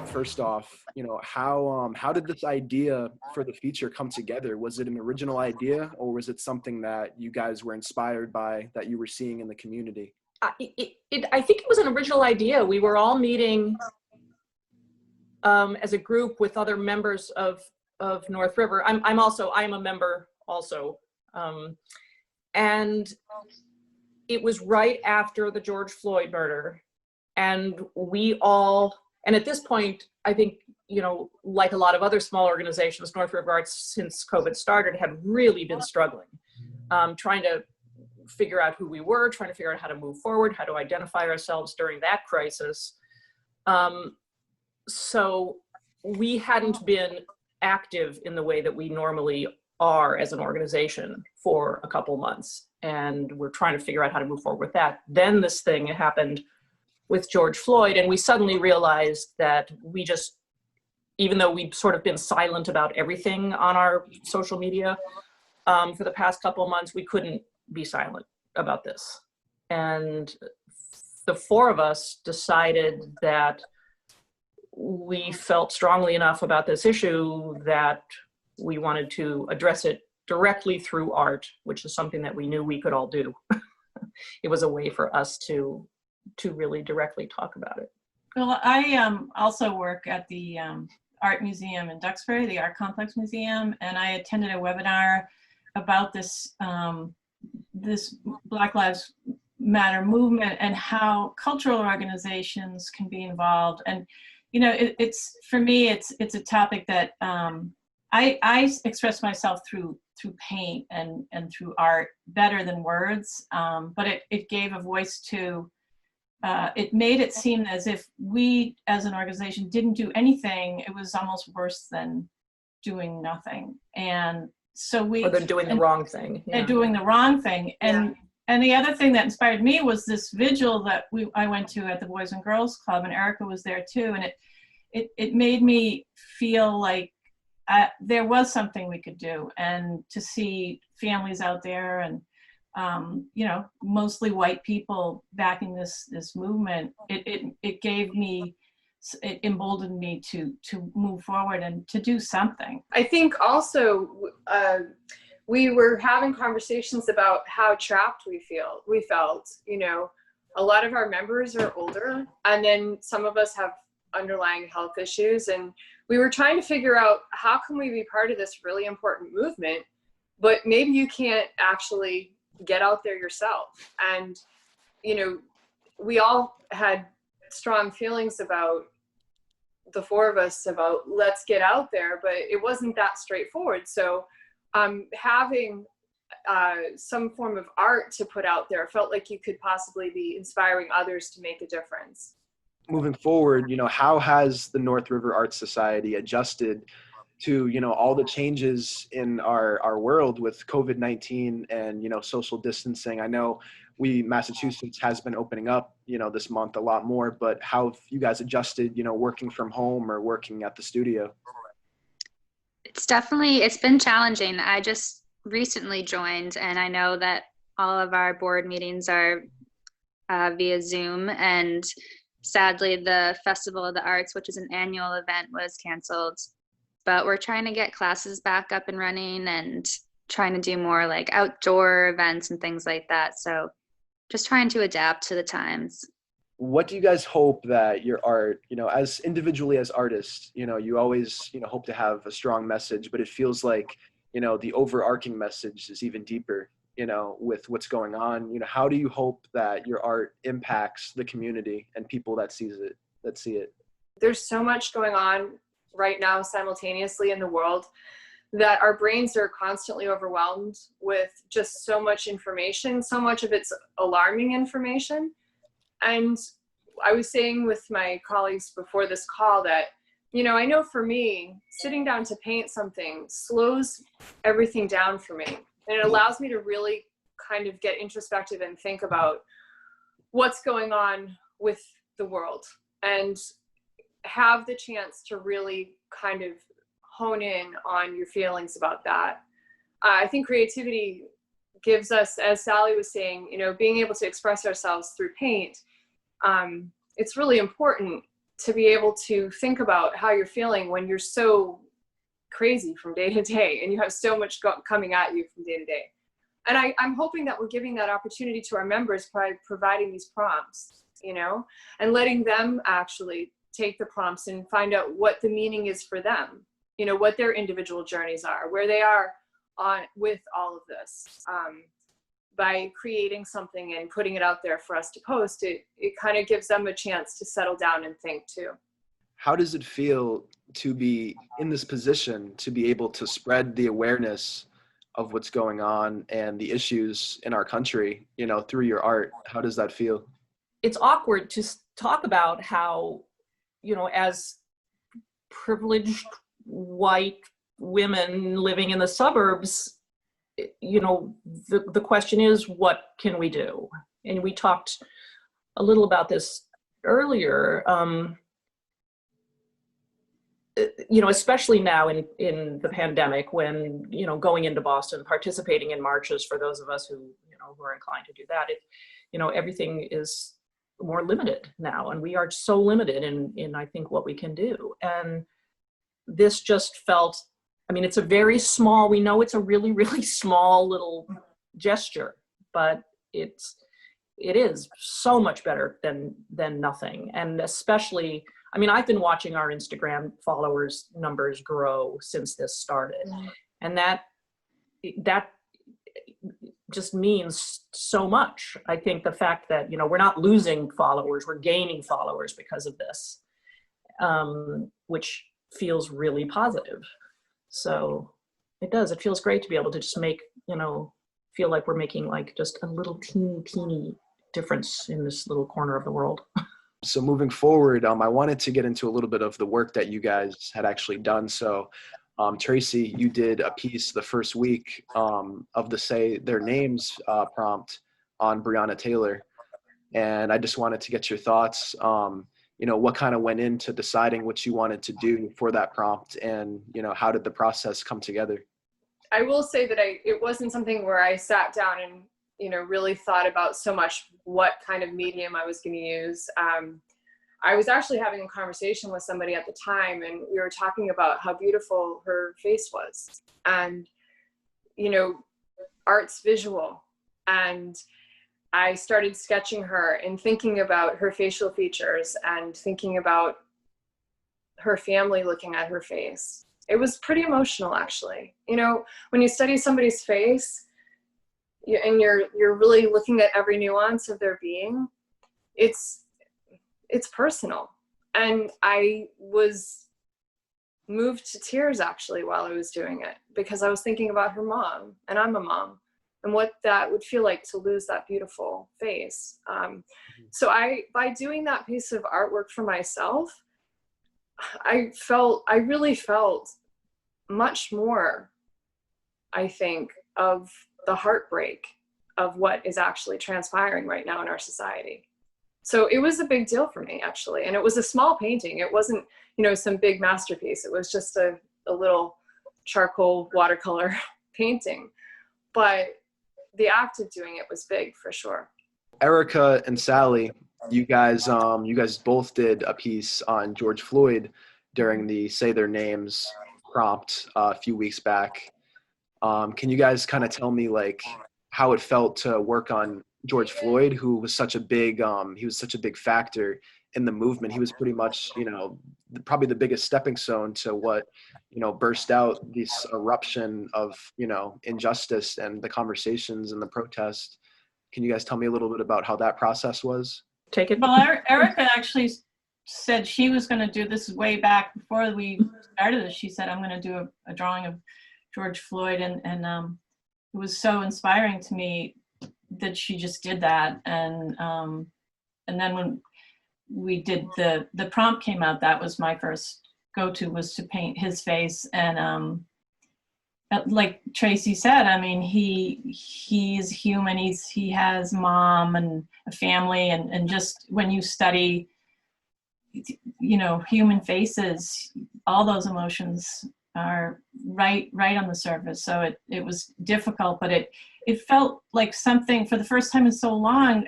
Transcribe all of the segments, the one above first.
First off, how did this idea for the feature come together? Was it an original idea, or was it something that you guys were inspired by that you were seeing in the community? I think it was an original idea. We were all meeting as a group with other members of North River. I'm a member also. And it was right after the George Floyd murder. And and at this point, I think, like a lot of other small organizations, North River Arts, since COVID started, had really been struggling, trying to figure out who we were, trying to figure out how to move forward, how to identify ourselves during that crisis. So we hadn't been active in the way that we normally are as an organization for a couple months. And we're trying to figure out how to move forward with that. Then this thing happened with George Floyd, and we suddenly realized that even though we'd sort of been silent about everything on our social media for the past couple of months, we couldn't be silent about this. And the four of us decided that we felt strongly enough about this issue that we wanted to address it directly through art, which is something that we knew we could all do. It was a way for us to really directly talk about it. Well, I also work at the Art Museum in Duxbury, the Art Complex Museum, and I attended a webinar about this this Black Lives Matter movement and how cultural organizations can be involved. And it's for me, it's a topic that I express myself through paint and through art better than words, but it gave a voice to. It made it seem as if we, as an organization, didn't do anything. It was almost worse than doing nothing. And so or they're doing the wrong thing. Yeah. Doing the wrong thing. And the other thing that inspired me was this vigil that I went to at the Boys and Girls Club, and Erica was there too. And it made me feel like there was something we could do, and to see families out there and mostly white people backing this movement, it emboldened me to move forward and to do something. I think also we were having conversations about how trapped we felt. A lot of our members are older, and then some of us have underlying health issues, and we were trying to figure out how can we be part of this really important movement, but maybe you can't actually get out there yourself. And we all had strong feelings about, the four of us, about let's get out there, but it wasn't that straightforward. So having some form of art to put out there felt like you could possibly be inspiring others to make a difference. Moving forward, how has the North River Arts Society adjusted to, all the changes in our world with COVID-19 and, social distancing? I know Massachusetts has been opening up, this month a lot more, but how have you guys adjusted, working from home or working at the studio? It's been challenging. I just recently joined, and I know that all of our board meetings are via Zoom, and sadly the Festival of the Arts, which is an annual event, was canceled. But we're trying to get classes back up and running and trying to do more like outdoor events and things like that. So just trying to adapt to the times. What do you guys hope that your art, as individually as artists, you always, hope to have a strong message, but it feels like, the overarching message is even deeper, with what's going on. How do you hope that your art impacts the community and people that see it? There's so much going on right now simultaneously in the world that our brains are constantly overwhelmed with just so much information. So much of it's alarming information. And I was saying with my colleagues before this call that, I know for me, sitting down to paint something slows everything down for me. And it allows me to really kind of get introspective and think about what's going on with the world, and have the chance to really kind of hone in on your feelings about that. I think creativity gives us, as Sally was saying, being able to express ourselves through paint. It's really important to be able to think about how you're feeling when you're so crazy from day to day and you have so much coming at you from day to day. And I'm hoping that we're giving that opportunity to our members by providing these prompts, you know, and letting them actually take the prompts and find out what the meaning is for them, you know, what their individual journeys are, where they are on with all of this. By creating something and putting it out there for us to post, it kind of gives them a chance to settle down and think too. How does it feel to be in this position, to be able to spread the awareness of what's going on and the issues in our country, you know, through your art? How does that feel? It's awkward to talk about how, you know, as privileged white women living in the suburbs, you know, the question is, what can we do? And we talked a little about this earlier, you know, especially now in the pandemic, when, you know, going into Boston, participating in marches, for those of us who, you know, who are inclined to do that, you know, everything is more limited now, and we are so limited in I think what we can do. And this just felt, I mean, it's a very small, we know it's a really, really small little gesture, but it is so much better than nothing. And especially, I mean, I've been watching our Instagram followers numbers grow since this started. And that just means so much. I think the fact that, you know, we're not losing followers, we're gaining followers because of this, which feels really positive. So it feels great to be able to just make, you know, feel like we're making like just a little teeny difference in this little corner of the world. So moving forward, I wanted to get into a little bit of the work that you guys had actually done. So Tracy, you did a piece the first week of the Say Their Names prompt on Breonna Taylor. And I just wanted to get your thoughts, you know, what kind of went into deciding what you wanted to do for that prompt, and, you know, how did the process come together? I will say that it wasn't something where I sat down and, you know, really thought about so much what kind of medium I was going to use. I was actually having a conversation with somebody at the time, and we were talking about how beautiful her face was. And, you know, art's visual. And I started sketching her and thinking about her facial features and thinking about her family looking at her face. It was pretty emotional, actually. You know, when you study somebody's face and you're really looking at every nuance of their being, it's personal. And I was moved to tears, actually, while I was doing it, because I was thinking about her mom, and I'm a mom, and what that would feel like to lose that beautiful face. So by doing that piece of artwork for myself, I really felt much more, I think, of the heartbreak of what is actually transpiring right now in our society. So it was a big deal for me, actually. And it was a small painting. It wasn't, you know, some big masterpiece. It was just a little charcoal watercolor painting. But the act of doing it was big, for sure. Erica and Sally, you guys both did a piece on George Floyd during the Say Their Names prompt a few weeks back. Can you guys kind of tell me like how it felt to work on George Floyd, who was such a big factor in the movement? He was pretty much, you know, probably the biggest stepping stone to what, you know, burst out this eruption of, you know, injustice and the conversations and the protest. Can you guys tell me a little bit about how that process was? Take it. Well, Erica actually said she was going to do this way back before we started this. She said, I'm going to do a drawing of George Floyd. And it was so inspiring to me that she just did that. And then when we did the prompt came out, that was my first go-to, was to paint his face. And like Tracy said, I mean, he's human. He has mom and a family, and just when you study, you know, human faces, all those emotions are right on the surface. So it was difficult, but it felt like something, for the first time in so long,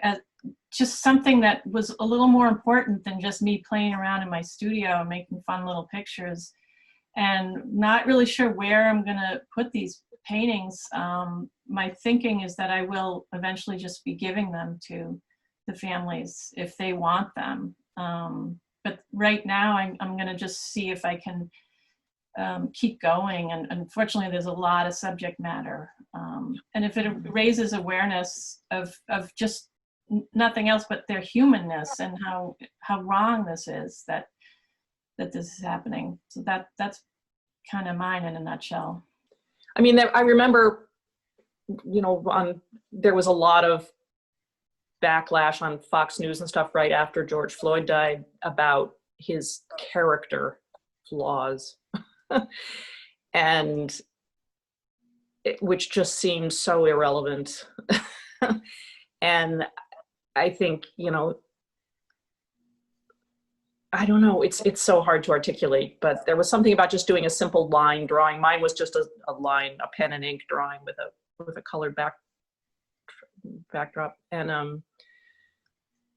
just something that was a little more important than just me playing around in my studio and making fun little pictures, and not really sure where I'm going to put these paintings. My thinking is that I will eventually just be giving them to the families if they want them. But right now I'm going to just see if I can keep going. And unfortunately, there's a lot of subject matter. And if it raises awareness of just nothing else but their humanness and how wrong this is, that this is happening. So that's kind of mine in a nutshell. I mean, I remember, you know, there was a lot of backlash on Fox News and stuff right after George Floyd died about his character flaws. And which just seems so irrelevant. And I think, you know, I don't know, it's so hard to articulate, but there was something about just doing a simple line drawing. Mine was just a line, a pen and ink drawing with a colored backdrop. And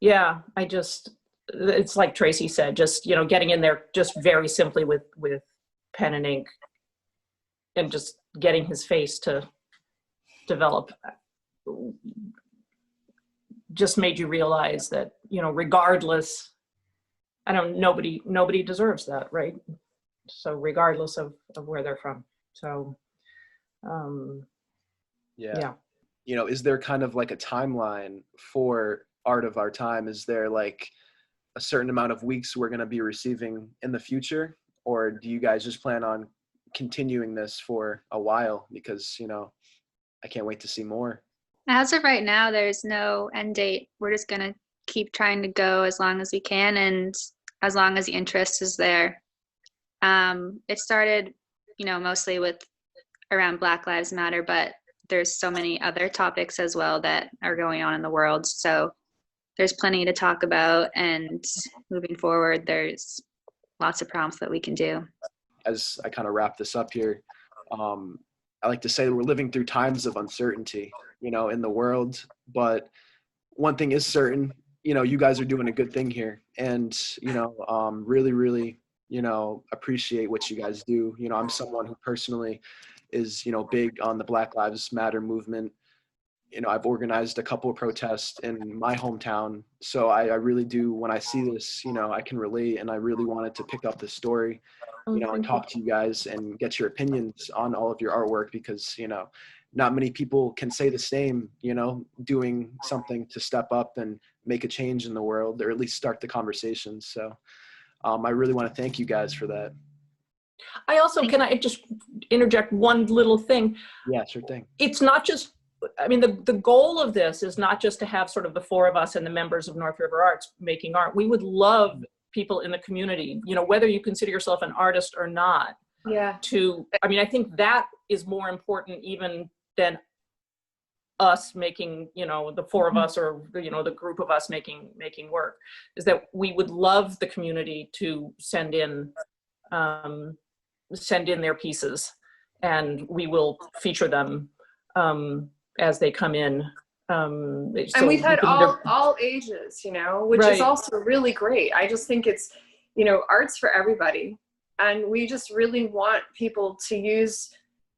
yeah, it's like Tracy said, just, you know, getting in there just very simply with pen and ink and just getting his face to develop just made you realize that, you know, regardless, nobody deserves that, right? So regardless of where they're from. So yeah. You know, is there kind of like a timeline for Art of Our Time? Is there like a certain amount of weeks we're going to be receiving in the future? Or do you guys just plan on continuing this for a while? Because, you know, I can't wait to see more. As of right now, there's no end date. We're just going to keep trying to go as long as we can and as long as the interest is there. It started, you know, mostly with around Black Lives Matter, but there's so many other topics as well that are going on in the world. So there's plenty to talk about, and moving forward, there's lots of prompts that we can do. As I kind of wrap this up here, I like to say we're living through times of uncertainty, you know, in the world. But one thing is certain, you know, you guys are doing a good thing here, and, you know, really, really, you know, appreciate what you guys do. You know, I'm someone who personally is, you know, big on the Black Lives Matter movement. You know, I've organized a couple of protests in my hometown. So I really do, when I see this, you know, I can relate, and I really wanted to pick up the story, you know, and talk to you guys and get your opinions on all of your artwork, because, you know, not many people can say the same, you know, doing something to step up and make a change in the world, or at least start the conversation. So I really want to thank you guys for that. I also, can I just interject one little thing? Yeah, sure thing. It's not just, I mean, the goal of this is not just to have sort of the four of us and the members of North River Arts making art. We would love people in the community, you know, whether you consider yourself an artist or not, I mean, I think that is more important even than us making, you know, the four of us, or, you know, the group of us making work, is that we would love the community to send in their pieces, and we will feature them as they come in. And we've had all ages, you know, which is also really great. I just think it's, you know, art's for everybody. And we just really want people to use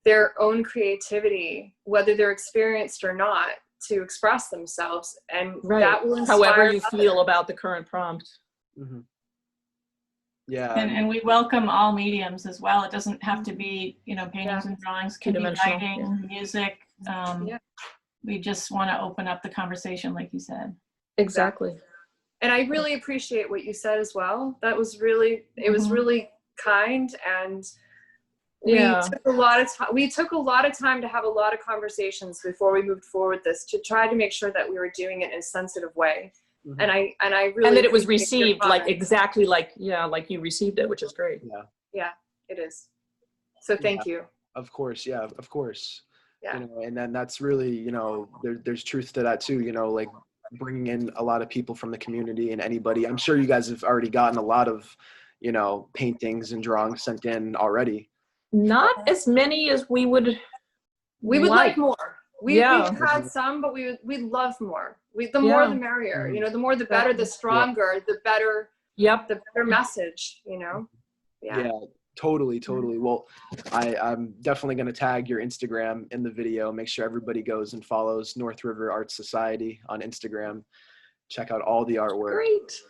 their own creativity, whether they're experienced or not, to express themselves. And that will inspire however you feel about the current prompt. Mm-hmm. Yeah. And we welcome all mediums as well. It doesn't have to be, you know, paintings and drawings, can be writing, music. We just want to open up the conversation, like you said. Exactly. And I really appreciate what you said as well. That was really, it was really kind. And we took a lot of time. We took a lot of time to have a lot of conversations before we moved forward with this, to try to make sure that we were doing it in a sensitive way. Mm-hmm. And I really, and that it was received like exactly like you received it, which is great. Yeah, it is. So thank you. Of course, of course. Yeah. You know, and then that's really, you know, there's truth to that too. You know, like bringing in a lot of people from the community, and anybody. I'm sure you guys have already gotten a lot of, you know, paintings and drawings sent in already. Not as many as we would like more. We've had some, but we'd love more. The more the merrier, you know, the more the better, the stronger, the better, the better message, you know? Yeah, totally. Well, I'm definitely going to tag your Instagram in the video. Make sure everybody goes and follows North River Arts Society on Instagram. Check out all the artwork. Great.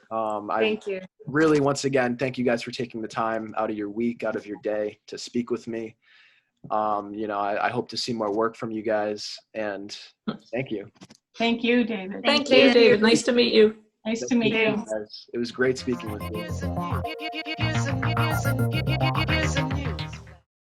Thank you. Really, once again, thank you guys for taking the time out of your week, out of your day to speak with me. You know, I hope to see more work from you guys, and thank you. Thank you, David. Thank you, David. Nice to meet you. Nice to meet you. Guys. It was great speaking with you.